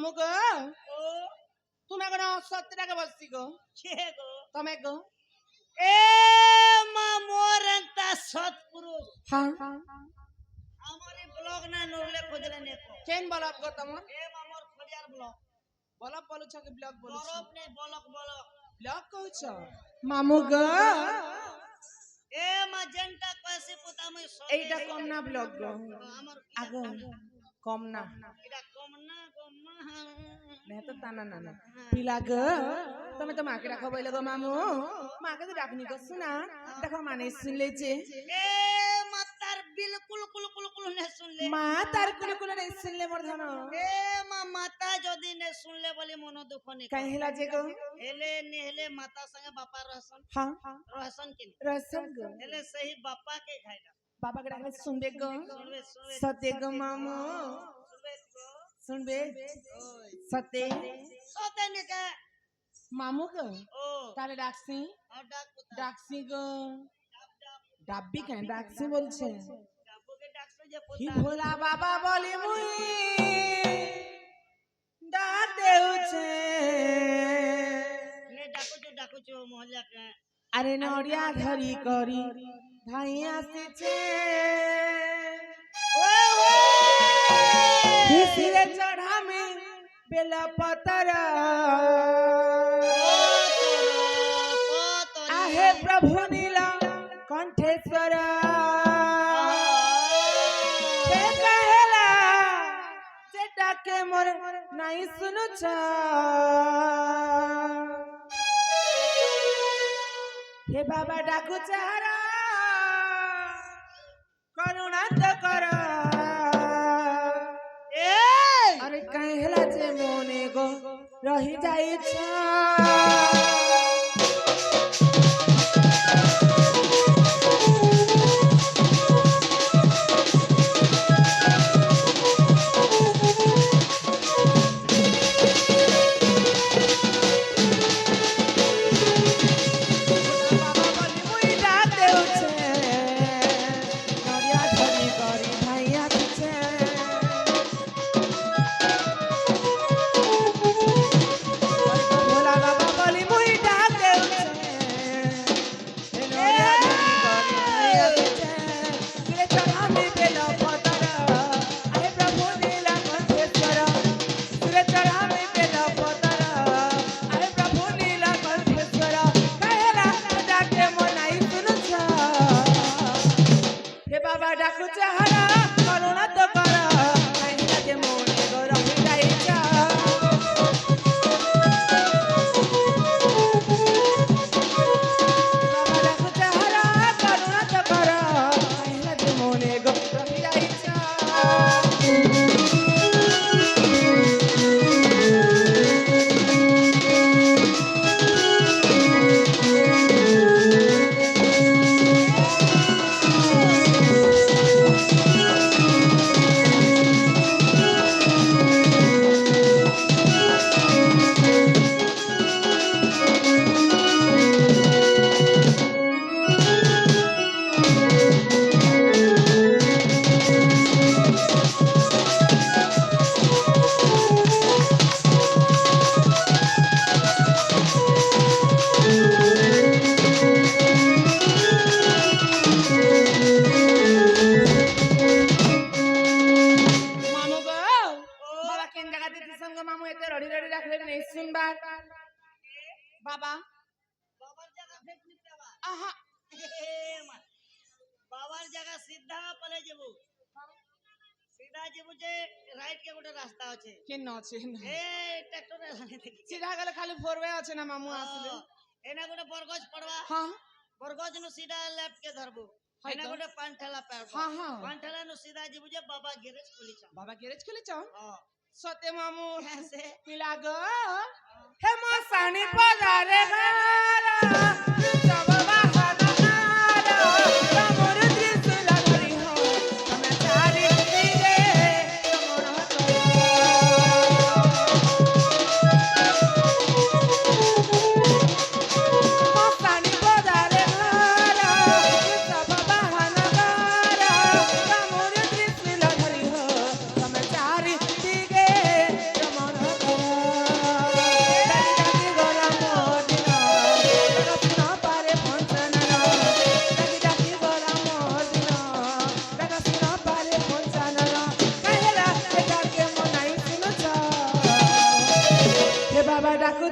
মামু গো ও তুমি এখন 70 টাকা বসছি গো কে গো তুমি গো এ মা মোরন্তা সৎপুরুষ হ্যাঁ আমারে ব্লগ না নরলে খোঁজলে নে তো কেন বলব গো তোমার এ মামর খোঁজার ব্লগ বলব বলছ কি ব্লগ বলছ বরফ নে বলক বলক ব্লগ কইছ মামু গো এ মা জেনটা কইছে পোতামে সব এইটা কম না ব্লগ গো আমার আগো কম না এটা কম না কম না তো টানা না না পিলা গো তুমি তো মাকে রাখো বইলে গো মামু মাকে তো ডাকনি গো শুনা দেখো মানে শুনলেছে এ মা তার বিলকুল কুল কুল কুল নে শুনলে মা তার কোন কোন নাই শুনলে মোর ধন এ মা মাতা যদি নে শুনলে বলি মন দুঃখ নে কাই হেলা যে গো হেলে নে হেলে মাতা संगे बापा रहसन हां रहसन के रसन गो हेले सही बापा के खाइला बाबा के डाकले सुनबे गो सुनबे सुनबे सते गो मामू सुनबे गो सुनबे ओय सते सोते ने के मामू गो ओ তাহলে ডাকছি और डाक पुता ডাকছি গো डाब डाब ডাব্বি কেন ডাকছি বলছে डाबो के डाक से जे কি पोता ভোলা বাবা বলি মুই ডাক দেউছে ने डाको जो मोहल्ला के আরে নড়িয়া ধরি করি ধাই আসিছে শিরে চড়ামে বেলা পতরা आहे प्रभु नीला कंठेश्वर हे कहेला जेटा के मोर नहीं सुनुछ हे बाबा डाकू चारा करुणा तो कर ए अरे कहेला जे मोने गो रही जाई छा बाबा बाबार जगह फेंक निते बा आहा बाबार जगह सीधा पले जेबू सीधा जेबू जे राइट के गोटे रास्ता আছে কেন আছে ए ट्रैक्टर लाने देखि सीधा गले खाली फोरवे আছে ना मामू আসলে एना गोटे बरगज पड़वा हां बरगज नु सीधा लेफ्ट के धरबू एना गोटे पान ठेला पैर हां हां पान ठेला नु सीधा जेबू जे बाबा गैरेज खोली छ बाबा गैरेज खोली छ हां सते मामू ऐसे पिला गो हे मसानी पदारे गारा सब बाहर आरा तमोर दृश्य लगरी हो तमे चारी दिगे तमोर मसानी पदारे गारा सब बाहर आरा तमोर दृश्य लगरी हो तमे चारी दिगे तमोर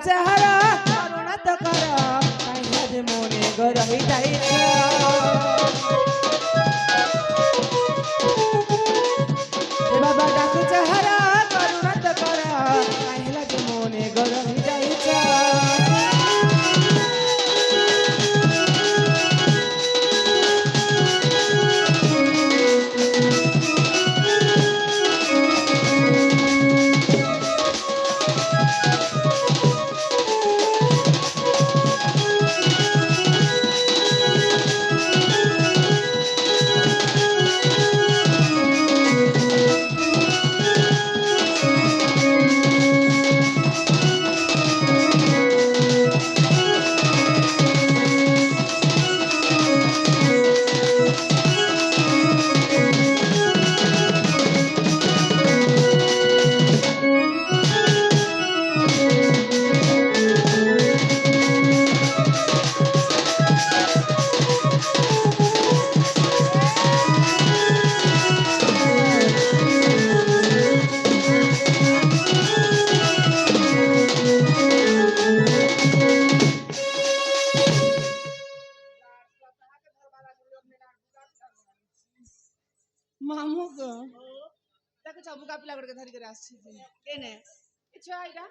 চাহারা করুণা তো কর কাহিলা যে মনে গো রহি যাইছ এ বাবা ডাকু চাহারা করুণা তো কর কাহিলা যে মনে গো রহি যাইছ মামু গো দেখো চাবুকা পিলা করে ধরি করে আসছে কেনে কিছু আইডা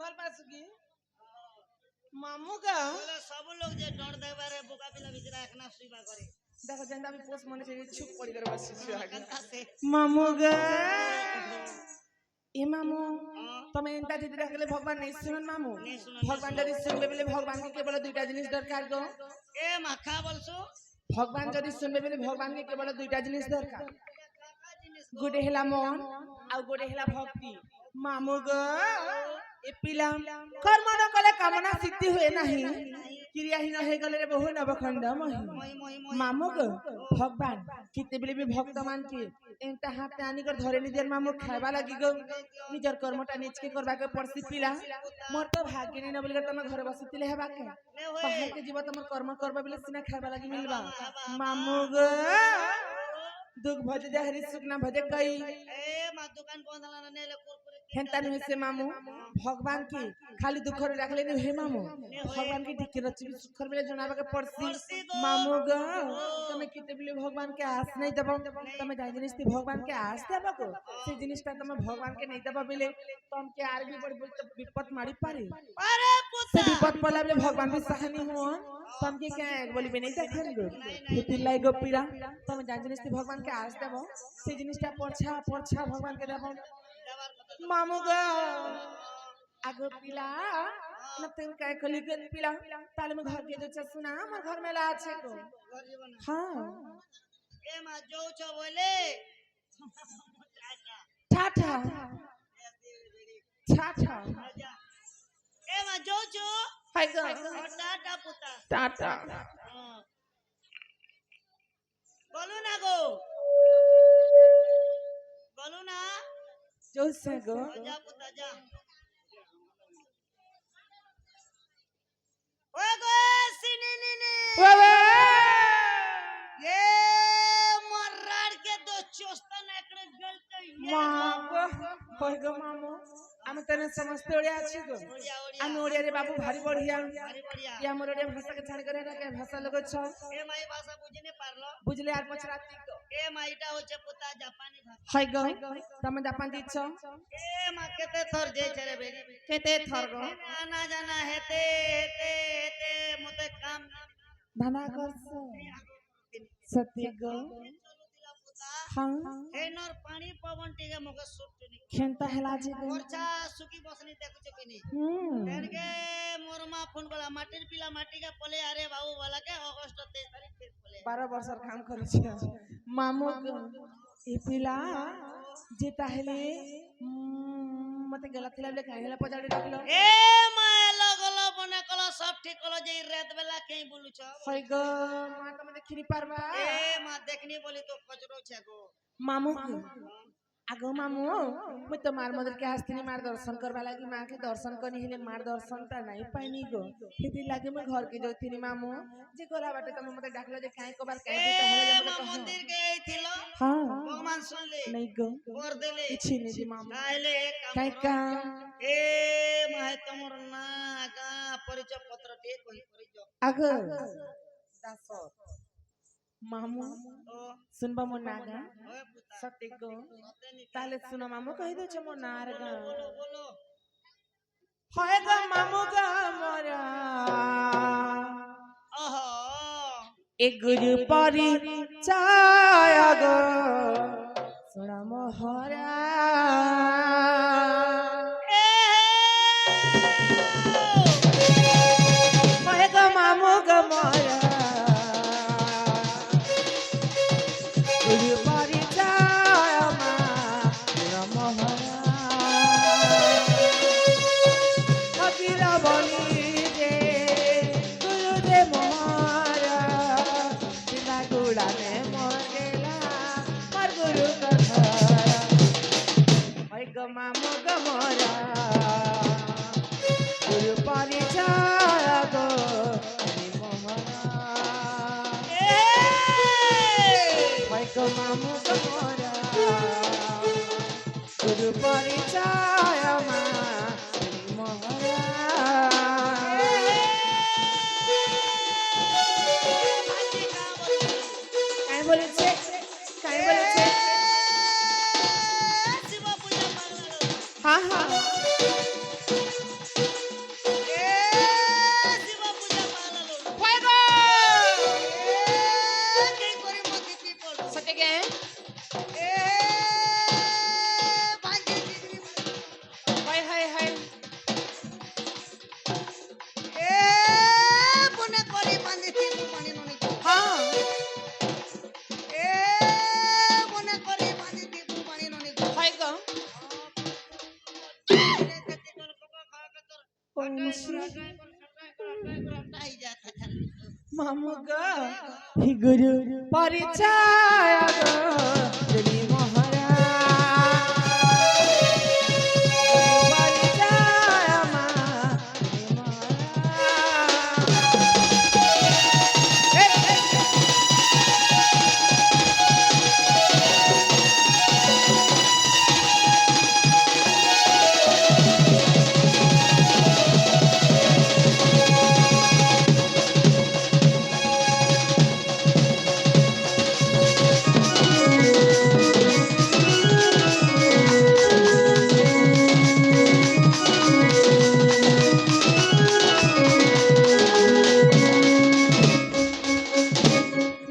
ভাল পাইছো কি মামু গো বলে সব লোক যে ডর দেবারে বোকা পিলা ভিতরে একনা শুইবা করে দেখো যেন আমি পোস্ট মনে চাই চুপ করে করে বসছি আগে কান্তাছে মামু গো এ মামু তুমি এন্তা যদি দেখলে ভগবান নেই শুনুন মামু ভগবান যদি শুনবে বলে ভগবানকে কেবল দুইটা জিনিস দরকার গো এ মাখা বলছো ভগবান যদি শুনবে বলে ভগবানকে কেবল দুইটা জিনিস দরকার কাকা জিনিস গোটে হেলা মন আর গোটে হেলা ভক্তি মামু গো এ পিলা কর্ম ন কলে কামনা সিদ্ধি हुए नाही ক্রিয়াহীন হয়ে গেলে রে বহু নবখণ্ড মহি মামু গো ভগবান কিতে বলে বি ভক্তমান কি এন্তা হাতে আনি করে ধরে নিজের মামু খাইবা লাগি গো নিজের কর্মটা নিজকে করবাকে পড়ছি পিলা মোর তো ভাগ্য নেই না বলি তুমি ঘরে বসিতিলে হেবা কে বাহিরকে জীব তোমার কর্ম করবা বলে সিনা খাইবা লাগি মিলবা মামু গো দুঃখ ভজে দে হরি সুখ না ভজে কই এ মা দোকান বন্ধ না নেলে কুরকুরে হেন্তা নি হইছে মামু ভগবান কি খালি দুঃখ রে রাখলে নি হে মামু ভগবান কি ঠিক রচি সুখ বলে জনাবাকে পড়ছি মামু গো তুমি কিতে বলি ভগবান কে আস নাই দেব তুমি যাই জিনিস তি ভগবান কে আস দেব গো সেই জিনিসটা তুমি ভগবান কে নাই দেব বলে তুমি কে আর भी बड़ी विपद मारी पारे আরে से পুতা विपद पला बले भगवान भी सहानी हो तुम के क्या बोली बे नहीं देखन गो हिति लाई गो पीड़ा तुम जान जिनिस ती भगवान के आस देबो से जिनिसटा पोछा भगवान के देबो দেবার কথা मामू गो आगो पीला ना तुम काय कली गल पीला ताले में घर के जो सुना हमर घर में ला আছে गो ঘর জীবন हां এ মা যৌছ বলে टाटा टाटा এ মা যৌছ हाय गो টাটা পুতা टाटा বলো না গো বলো না जो से गो যা পুতা যা ও গো সিনি নিনি बाबा ये मर्रार के दो चोस्ता नेकड़े गलते मामू होय गो मामू আমি তনে সমস্ত ওড়িয়া আছি গো ओडिया ओडिया আমি ওড়িয়া রে বাবু ভারি বড়িয়া भारी बढ़िया ইয়া মোর ওড়িয়া ভাষা কে ছাড় করে রাখে ভাষা লোক ছ ए माई भाषा बुझने पारलो বুঝলে আর পছরাতি গো ए माईटा होचे पुता जापानी भाषा হয় গো তুমি জাপান দিছ ए मा केते थर जे छरे बेरी কেতে থর গো आना जाना हेते हेते हेते मते काम ধানা করছ সত্যি গো হ্যাঁ हे नर पानी पवन टिके मके सुटनी খেনতা হেলা জি গো वर्षा सुकी बसनी देखुचे किनी হুম तेनके मोरमा फोन कला माटिर पिला माटी का पले अरे बाबू वाला के अगस्त 23 तारीख फिर पले 12 বছর কাম করেছি মামু গো এই পিলা যে তাহলে মতে গলা থিলা বলে কাহিলা পজাড়ি রাখলো ए माय लगलो बने कलो सब ठीक कलो जे रात बेला कहीं बोलुछ হয় গো মা তুমি দেখিনি পারবা ए मा देखनी बोली तो कचरो छे गो মামু গো आगो मामू मैं तो मार मदर के आस्तीनी मार दर्शन करवा लगी माँ के दर्शन करनी हेले मार दर्शन ता नहीं पाइनी गो हेती लागे मैं घर के जोथीनी मामू जे गोला बाटे तुम मते डाकलो जे काहे को बार काहे ए तो हले मते माँ कहो मंदिर गए थिलो हां भगवान सुन ले नहीं गो और देले किछि नहीं दी मामू ताहले एक काम काहे करो। का ए माहे तमर ना गा परिचय पत्र टे कहि परिचय आगो दासो मामू ओ सुनबा मो नागा ओए पुता सत्य को सते नी ताले सुनो मामू कहि दो छ मो नार गा बोलो बोलो होए गो मामू गा मोरा ओहो ए गुरु परी चाय गो सुना मोहरा ए होए गो मामू गा मोरा गुरु परी चाय मा सुना मोहरा कबीरा बनी जे गुरु दे मोहरा सिला गुड़ा ने मोर गेला मार गुरु कथा ओय ग मामू ग मोरा गुरु परिचय गो हरि मोहरा ओय ग मामू ग मोरा गुरु परिचय मा हरि मोहरा काय बोले छे शिव पूजा मांगलो हाँ हाँ ए शिव पूजा मांगलो होय गो के करी मती पीपल सत्य के ए भांजे डिग्री हाय हाय हाय ए पुणे करी बांधी थी पानी ननी हाँ ए पुणे करी बांधी थी पानी ननी होय गो मामू ग ही गुरु परिचय गो हरि मोहरा परिचय मा हरि मोहरा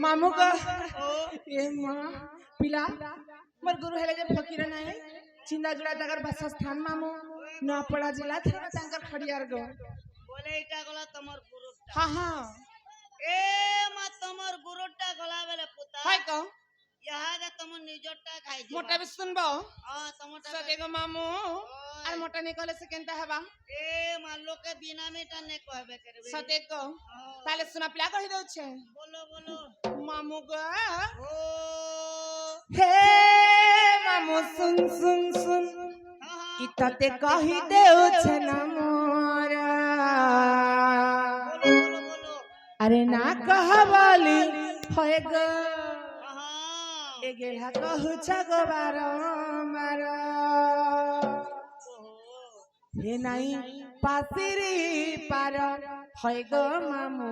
मामू ग ए मां पिला मर गुरु हेले जे फकीर नाही चिंदा जुड़ा तगर बस स्थान मामू ना पड़ा जिला थाना तंकर खड़ियार गो बोले इटा गला तमर गुरुटा हाँ हाँ ए मा तमर गुरुटा गला बेले पुता हाय को यहाँ का तमर निजटा खाई मोटा भी सुनबो हां तमटा सते गो मामू আর মোটা নিকলে সে কেনতে হবা ए मान लो के बिना मीटा ने कहबे करबे সতে কো তাহলে শোনা পিলা কহি দউছে बोलो बोलो মামু গো ओ হে মামু শুন শুন শুন हाँ কি তাতে কহি দেউছে না মোরা बोलो बोलो बोलो আরে না কহবালি হয় গো हाँ এ গেলা কহুছ গো বারম্বার হে নাই পাশিরি পার হয় গো মামু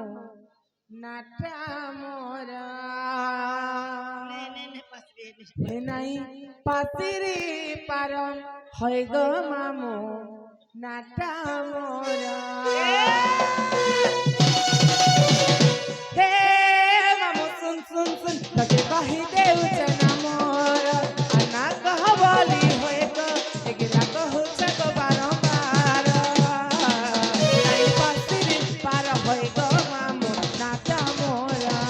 নাটা মোরা ने पास रे হে নাই পাশিরি পার হয় গো মামু নাটা মোরা হে মামু শুন শুন শুন তোকে কহি দেউছে না মোরা আর না কহবলি হয় গো এগুলা কহুছে গো বারম্বার নাই পাশিরি পার হয় গো মামু নাটা মোরা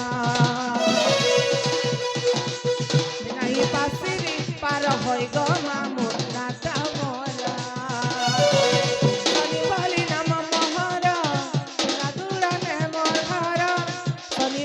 নাই পাশিরি পার হয় গো মামু নাটা মোরা শনি বলি নাম মোহর না দুলানে মোর ঘর শনি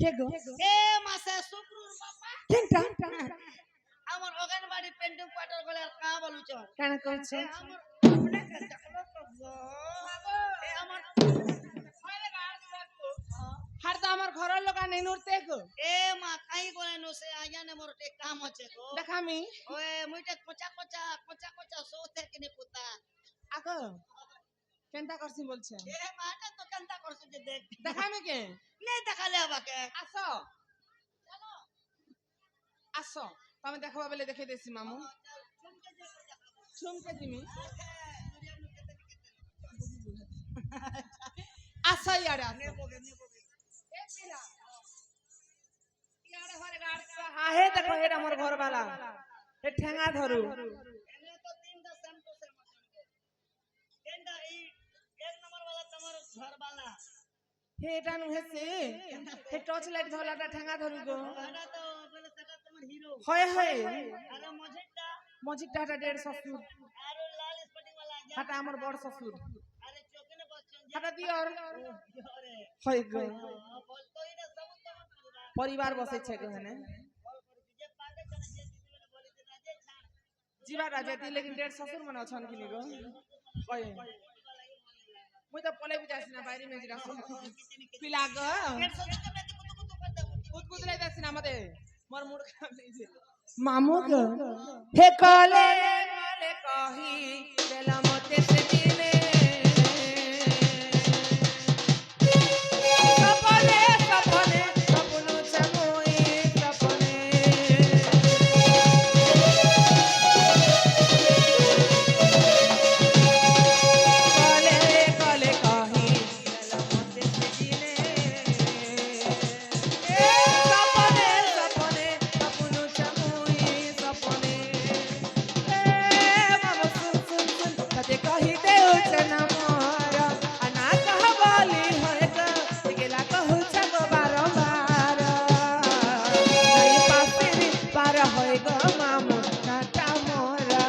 কে গো এ মাসে শুক্রুর বাবা কেনটা আমার অঙ্গনবাড়ি পেন্টিং কোয়ার্টার গলে আর কা বলুছ কেন করছ এ আমার আপনি কে দেখলো তো গো এ আমার হার তো আমার ঘরের লোক নেই নুরতে গো এ মা কাই করে নো সে আজানে মোর তে কাম আছে গো দেখামি ওয়ে মুইটা কোচা কোচা কোচা কোচা সোতে কিনে পুতা আগো কেনটা করছি বলছে এ মাটা তো কান্তা করছ যে দেখ দেখামি কে নেই দেখালে আবাকে আসো আসো তুমি দেখাবা বলে দেখে দিছি মামু চুমকে দিমি আসো ইয়ারে আসো ইয়ারে ঘরে গাড় হ্যাঁ হে দেখো এটা আমার ঘর বালা এ ঠেঙ্গা ধরু এনে তো তিনটা সেম টু সেম কেনটা এই এক নম্বর वाला তোমার ঘর वाला হে এটা নুহেছে হে টর্চ লাইট ধলাটা ঠেঙ্গা ধরু গো এটা তো বলে সেটা তোমার হিরো হয় হয় আরে মজিদটা মজিদটা হাটা 150 ফুট আর ওই লাল স্পটিং वाला হাটা আমার বড় শ্বশুর আরে চোখে বচ্চন হাটা দিওর আরে হয় গো বলতো এটা সব তোমার পরিবার বসেছে গো হেনে যে পাবে কেন যে দিদিলে বলি যে রাজে ছাড় जीवा राजा ती लेकिन 150 मन छन किनी गो হয় মুই তো পলে বিজাছি না বাইরে মেজি রাখো পিলা গো কুতকুত লাই দাছি না মতে মোর মুড খারাপ হইছে মামু গো হে কলে কলে কহি দেলা মতে সে দিনে সপনে সপনে সপনো চমোই সপনে কলে কলে কহি দেলা মতে সে দিনে সপনে সপনে সপনো চমোই সপনে মামু সুন সুন সুন কতে কহি দেউ চনা মোরা আনা कहवाली होय ग गेला कहू छगो बारंबार नहीं पासिरी पार होय ग मामू नाटा मोरा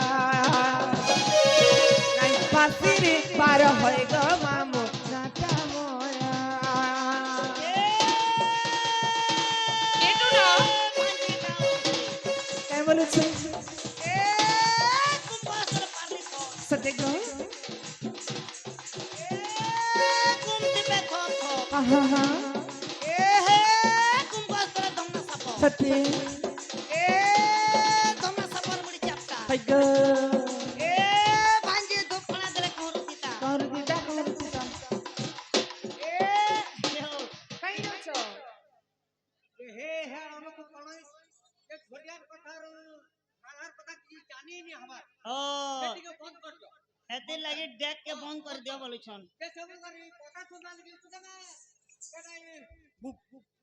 नहीं पासिरी पार होय ग मामू नाटा मोरा एटू ना काय बोलू छे এ কুম্বাসর পানি কো सटे गो কুম দিবে খো খো हा हा हा এ হে কুম্বাসর দমনা সাপ सटे এ দমনা সাপর মুড়ি চাপটা हाय गो এ ভাঞ্জি দুপনা ধরে কোর দিতা कहर दिता এ দেও काई जाचो হে হে আমাকে কোন এক ঘড়িয়ার কথার মালার কথা কি জানি নি আমার ও এটিকে বন্ধ কর দাও এতে লাগি ডেক কে বন্ধ করে দিও বলছন কে সব করি কথা শুনলা লাগি সুদানা কেডাই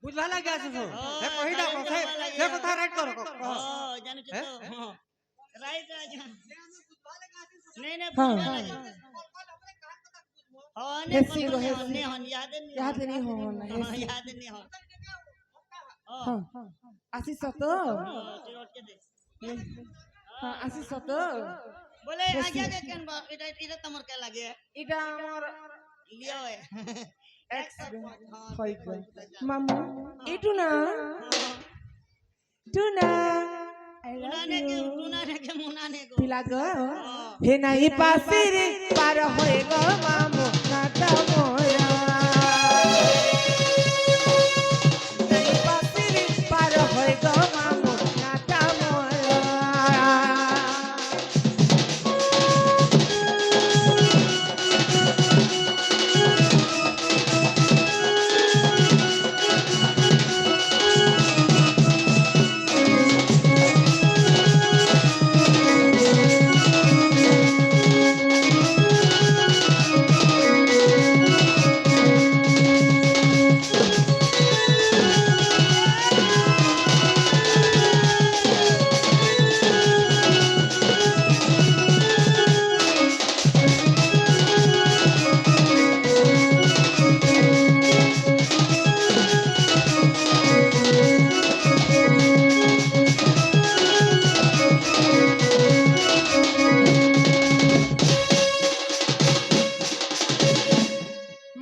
বুঝলা লাগে আছে তো এ কহিডা কথা সে কথা রাইট কর ও জানিছ তো রাইট রাজা नहीं नहीं हाँ, बुझवा हाँ। लगी हाँ ने हेसी गो, हेसी। ने हन याद नहीं याद नहीं हो ना हाँ, हेसी। याद नहीं हो हाँ आसी सतो चिरोट के दे हाँ आसी सतो बोले हेसी। आगे के केन बा इटा इटा तमर के लागे इटा আমার लियो है এক্স হয় গো মামু ইটু না টুনা আই লাভ मुनाने के ইউ मुनाने के मुनाने को পিলা গো হে নাই পাসিরি পার হয়ে গো মামু নাটা মোরা নাই পাসিরি পার হয়ে গো মামু নাটা মোরা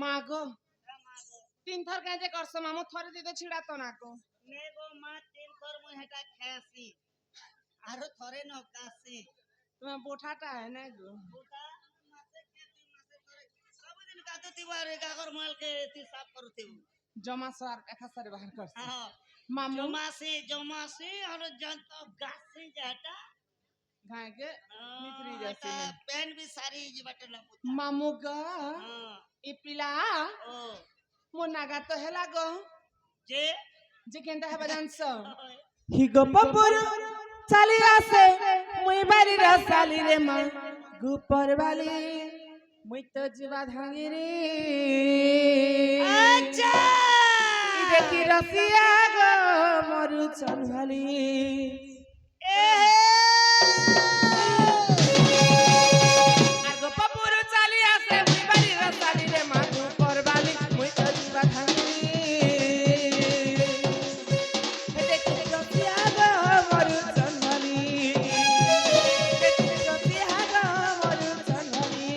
মা গো তিন থর কাজে করছ মামু থরে দিতে ছিড়া তো না কো নে গো মা তিন থর মই হেটা খাসি আরো থরে ন কাসি তোমার বোঠাটা है ना गो ওটা মাসে খেতি মাসে থরে সবদিন কাটো তিবারে কাগর মালকে তি সাফ করতে জমা সার একা সারে বাহার করছ হ্যাঁ মামু জমাসি আর জন্ত গাসি যেটা घाय के निकरी जासे पेन भी सारी जीवाटे लपुता मामू गा हां इ पिला ओ मो नागा तो हेला गो जे जे केंता है बजानस हि गो पपुर चाली आसे मुई बारी रसाली रे मा गुपर वाली मुई तो जीवा धांगी रे अच्छा देखी रसिया गो मरु चनवाली ए आगो पपुर चाली आसे मुई बारी रसाली रे मा गुपर वाली मुई तो जीवा धांगी रे देखी रसिया गो मरु चनवाली देखी रसिया गो मरु चनवाली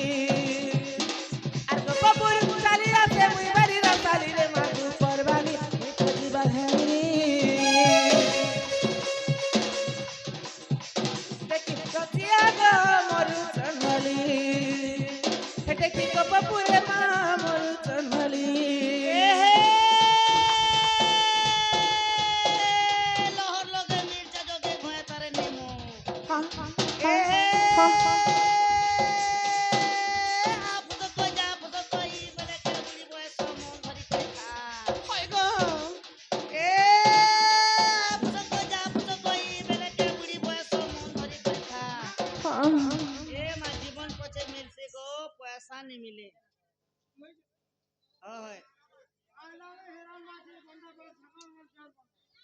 आगो पपुर चाली आसे मुई बारी रसाली रे मा गुपर वाली मुई तो जीवा धांगी देखी रसिया गो मरु चनवाली देखी गो पपुरे मा मरु चनवाली लहर लगे मिर्चा जोगे भय तारे नेमो हाँ आप तो कोई जा आप तो कोई बने के बुढ़ी बय समन धरी के खा होय गो ए आप तो कोई जा आप तो कोई बने के बुढ़ी बय समन धरी के खा हाँ ए मा जीवन पछे मिलसे गो पैसा नहीं मिले হয়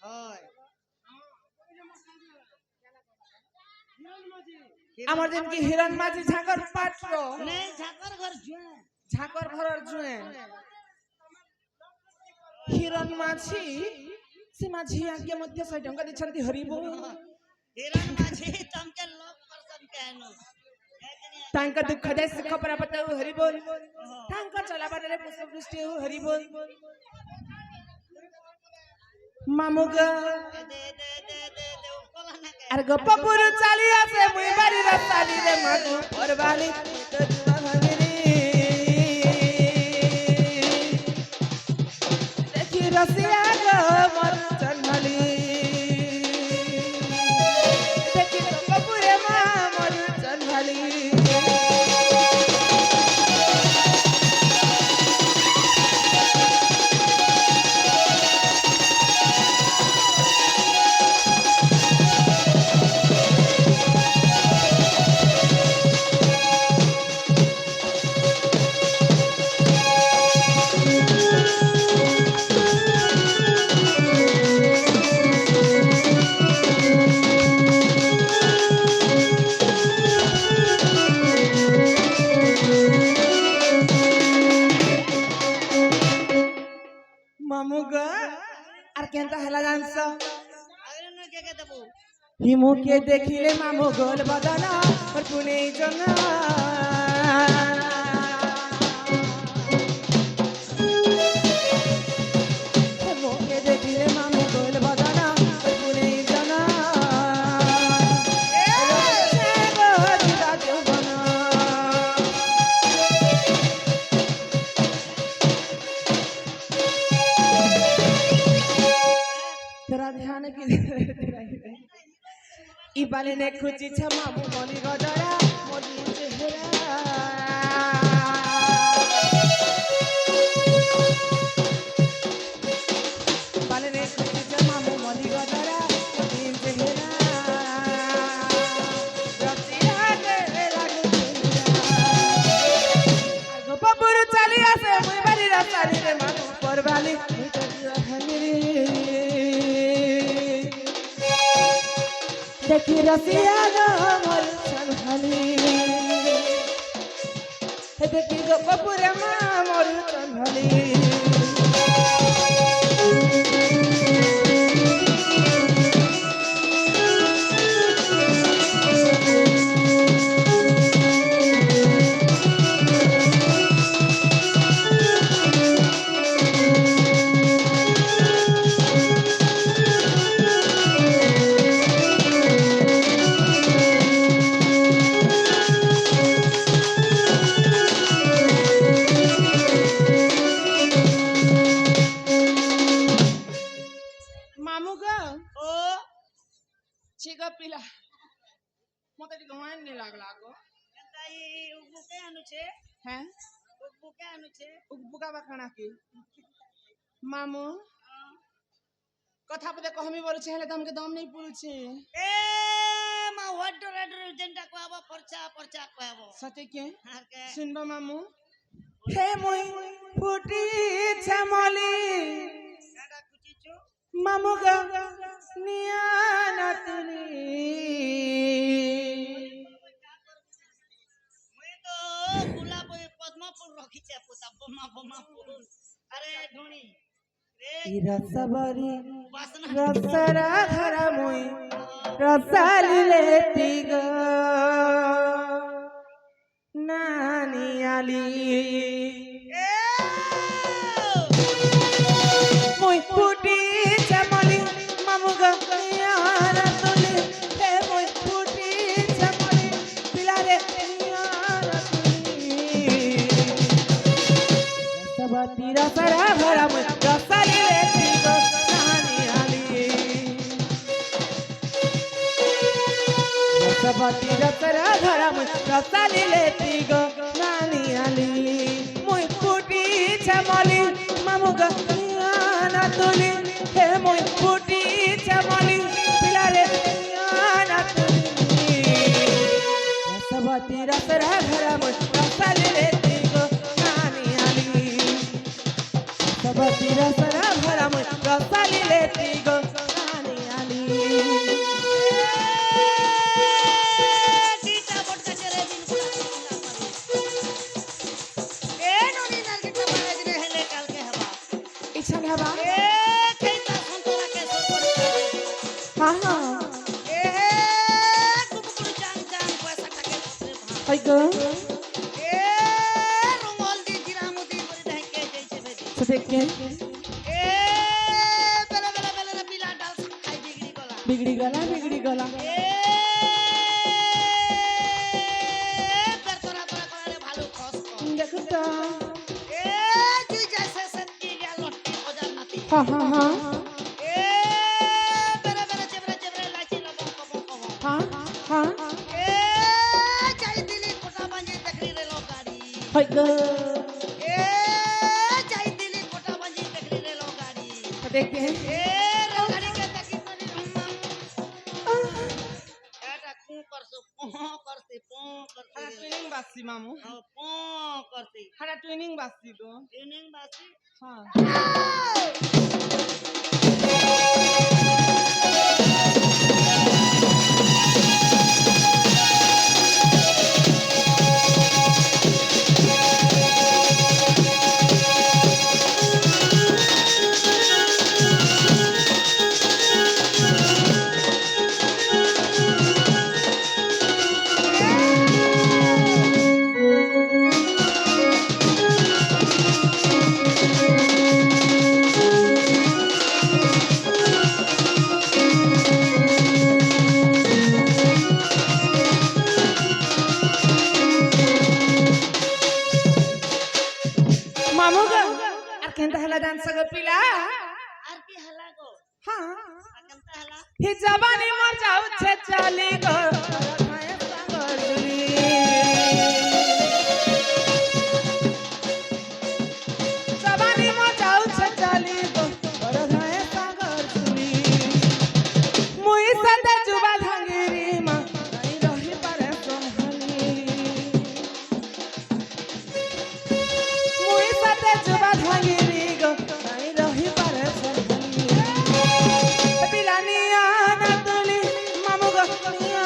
হয় আমার দিন কি হিরণ মাঝি ঝাকর পাটল নেই ঝাকর ঘর জুয়া ঝাকর ঘরের জুয়ে হিরণ মাঝি সে মাঝি আগে মধ্যে 100 টাকা দিছন্তি হরিব হিরণ মাঝি তমকে লোক পরসন কেন तांका दुख दे सुख प्राप्त हो हरि बोल तांका चला बारे पुष्प वृष्टि हो हरि बोल मामुगा दे उपला ना के अरे गप्पपुर चाली आसे मुई बारी रसाली रे मागु परवाली तो जुआ भागरी देखी रसिया गो मर चनवाली देखी गप्पपुरे मा मर चनवाली मामुगा আর কেনতা হেলা জানছ আগে না কে দেবো হিমুকে দেখিলে মামু গোল বদনা আর পুনে জনা হিমুকে দেখিলে মামু গোল বদনা আর পুনে জনা तेरा ध्यान की इबाले ने खुची छमा मोली गडरा मोली चेहरा इबाले ने खुची छमा मोली गडरा मोली चेहरा रसिया के लागु आगो पपुर चाली आसे मुई बारी रसाली रे मानु परवाली मुई तो हंगरी देखी रसिया गो मर चनवाली देखी गो पपुरे मा मर चनवाली ପିଲା ମତେ ଟିକେ ମାଇନ୍ ନି ଲାଗଲା ଗो ଏନ୍ତା ବୁକେ ଆନୁଛେ হ্যাঁ ବୁକେ ଆନୁଛେ বুকা বাখানা কি মামু কথা পদে কহমি বলছে হেলে তমকে দম নেই পুরুছে এ মা হোয়াট ডু রেড যেনটা কইব পরচা পরচা কইব সতে কে হারকে শুনবা মামু হে মই ফুটি ছামলি এটা কুচিছো মামু গা নিয়া তুনি মুই তো গোলাপ পদ্ম ফুল রখিছে পুতা বোমা বোমা ফুল আরে ধুনি রে রসবরি বাসনা রসরা ঘরা মই রসালি লেতি গো নানি আলি মই ফুটি ছামলি মামু গা নিয়া তুনি হে মই ফুটি ছামলি পিলারে নিয়া তুনি রসবতি রসরা ঘরা মই রসালি লেতি গো নানি আলি রসবতি রসরা ঘরা মই রসালি লেতি গো নানি আলি মই ফুটি ছামলি মামু গা নিয়া তুলি হে মই ফুটি ছামলি পিলারে নিয়া তুলি রসবতি রসরা ঘরা মই রসালি লেতি গো নানি আলি রসবতি রসরা ঘরা মই রসালি লেতি গো নানি আলি গীতা বটকা চরে দিন এ ননি নার গীতা বারে দিন হেলে কালকে হবা ইচ্ছা হবা এ কেইতা সন্তরা কে সর করে হ্যাঁ হ্যাঁ এ কুকুর জান জান পয়সা টাকে রে ভাই হয় গো এ রঙ্গল দি জিরামুদি করে ঢাকে যাইছে বেদি সতে কে এ বেলা বেলা বেলা বিলা ডাল খাই বিগড়ি গলা বিগড়ি গলা এ বেতরা পড়া করে ভালো খস খস দেখো তো এ তুই যাইছে সত্যি গেল লটকি ওজার নাতি হ্যাঁ হ্যাঁ হ্যাঁ এ বেলা বেলা চেবরে চেবরে লাচি লবং কবং কবং হ্যাঁ হ্যাঁ এ যাই দিলি কোটা বাঁধি দেখলি রেল গাড়ি হয় গো এ যাই দিলি কোটা বাঁধি দেখলি রেল গাড়ি সতে কে এ রেল গাড়ি কে দেখি মানে এটা কু করছো পো করতে হারা টুইনিং বাসি মামু পো করতে হারা টুইনিং বাসি গো ট্রেনিং বাসি হ্যাঁ মামু গো আর কেনতা হেলা ডান্স গো পিলা আর কি হালা গো হ্যাঁ আকান্তা হালা হি জবানি মর যাউছে চালি গো রখায়ে সাগর দুলি জবানি মর যাউছে চালি গো রখায়ে সাগর দুলি মুই সাথে জুবা ধাঙ্গিরি মা নাই রহি পারে সম্ভালি মুই সাথে জুবা ধাঙ্গিরি গো নাই রহি পারে সম্ভালি পিলানিয়া না তুলি মামু গো নিয়া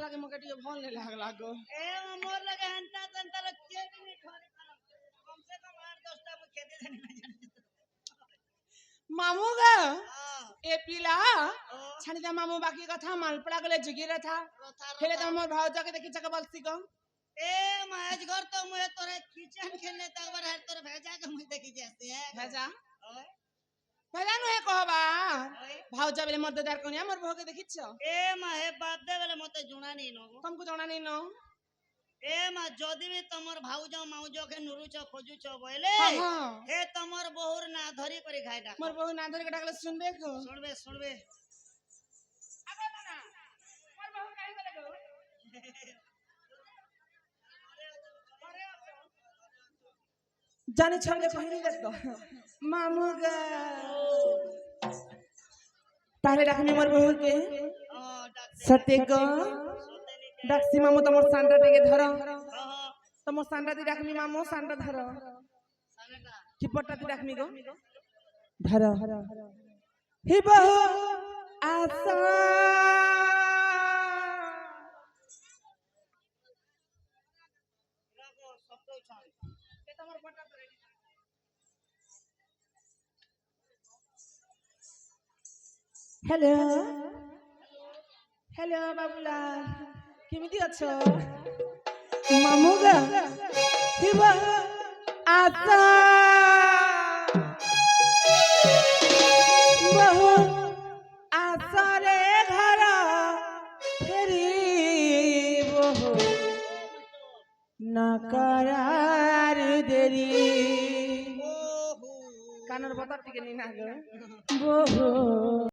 लागे मके टिके भल नहीं लागला गो ए मोर लगे हंता तंता लो चेक नहीं ठोरे कम से कम 8-10 टा में खेती देने ना जाने मामू गा हां ए पिला छानी दा मामू बाकी कथा मालपड़ा गले जगिरा था हेले त मोर भाव जाके देखि चके बलसी गो ए माज घर तो मुहे तोरे किचन खेलने तक बार हर तोरे भेजा के मुहे देखि जैसे है भेजा ओए भेजा नु हे कहबा भाव जाबे मर्ददार कोनिया मोर भाव के देखिछ ए माहे बाप दे बेले मते जुना नहीं नो तुमको जाना नहीं नो ए मा जदी भी तमर भाउज माउज के नुरुच खोजुच बोले हां हे तमर बहुर ना धरी करी खाइ डाक मोर बहु ना धर के डाकले सुनबे को सुनबे सुनबे आबे ना मोर बहु काहे बोले गो जाने छोड़ दे कहीं देख दो मामू गा पहले रखनी मोर बहु के सत्य को डाक्सी मामू तमोर सांडा टेके धर तमोर सांडा दी रखनी मामू सांडा धर कि पट्टा दी रखनी गो धर ही बहु आशा रागो शब्द उछाल के तमोर पट्टा तो रेडी हेलो हेलो बाबूला केमिति अछो मामू गा हिबा आशा बहु आशा रे घर फेरी बहु नकरार देरी ओहो कानर बता टिके नि ना गो बहु